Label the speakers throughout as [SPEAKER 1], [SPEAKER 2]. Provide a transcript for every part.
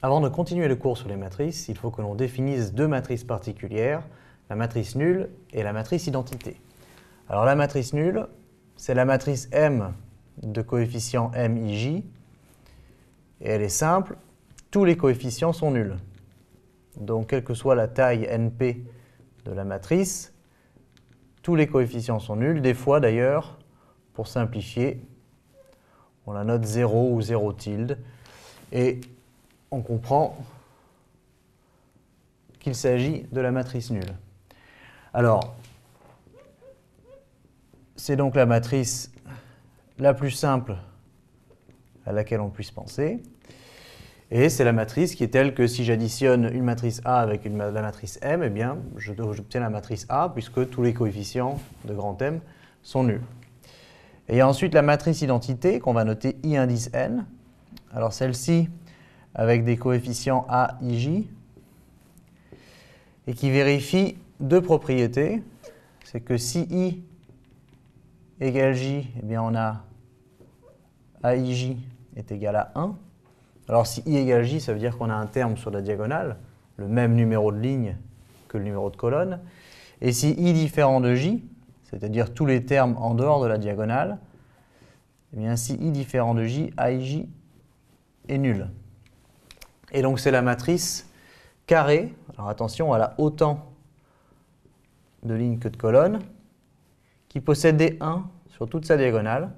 [SPEAKER 1] Avant de continuer le cours sur les matrices, il faut que l'on définisse deux matrices particulières, la matrice nulle et la matrice identité. Alors la matrice nulle, c'est la matrice M de coefficient MIJ, et elle est simple, tous les coefficients sont nuls. Donc quelle que soit la taille NP de la matrice, tous les coefficients sont nuls. Des fois d'ailleurs, pour simplifier, on la note 0 ou 0 tilde, et on comprend qu'il s'agit de la matrice nulle. Alors, c'est donc la matrice la plus simple à laquelle on puisse penser. Et c'est la matrice qui est telle que si j'additionne une matrice A avec la matrice M, eh bien, j'obtiens la matrice A puisque tous les coefficients de grand M sont nuls. Et il y a ensuite la matrice identité qu'on va noter I indice N. Alors celle-ci, avec des coefficients A, I, J, et qui vérifie deux propriétés. C'est que si I égale J, eh bien on a AIJ est égal à 1. Alors si I égale J, ça veut dire qu'on a un terme sur la diagonale, le même numéro de ligne que le numéro de colonne. Et si I différent de J, c'est-à-dire tous les termes en dehors de la diagonale, eh bien si I différent de J, AIJ est nul. Et donc c'est la matrice carrée, alors attention, elle a autant de lignes que de colonnes, qui possède des 1 sur toute sa diagonale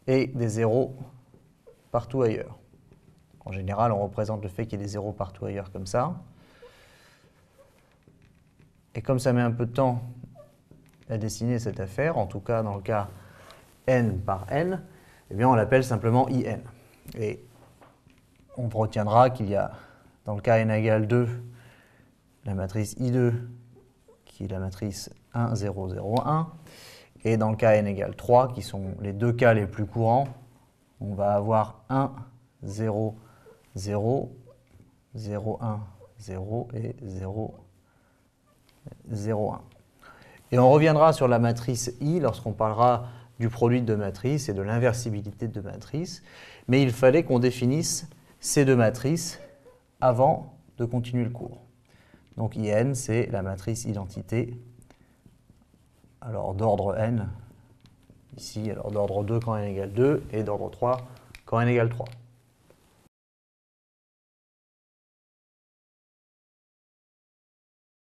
[SPEAKER 1] et des 0 partout ailleurs. En général, on représente le fait qu'il y ait des 0 partout ailleurs comme ça. Et comme ça met un peu de temps à dessiner cette affaire, en tout cas dans le cas n par n, eh bien on l'appelle simplement IN. Et on retiendra qu'il y a, dans le cas n égale 2, la matrice I2, qui est la matrice 1, 0, 0, 1. Et dans le cas n égale 3, qui sont les deux cas les plus courants, on va avoir 1, 0, 0, 0, 1, 0 et 0, 0, 1. Et on reviendra sur la matrice I lorsqu'on parlera du produit de matrices et de l'inversibilité de matrices. Mais il fallait qu'on définisse ces deux matrices avant de continuer le cours. Donc IN, c'est la matrice identité, alors d'ordre n, ici, alors d'ordre 2 quand n égale 2, et d'ordre 3 quand n égale 3.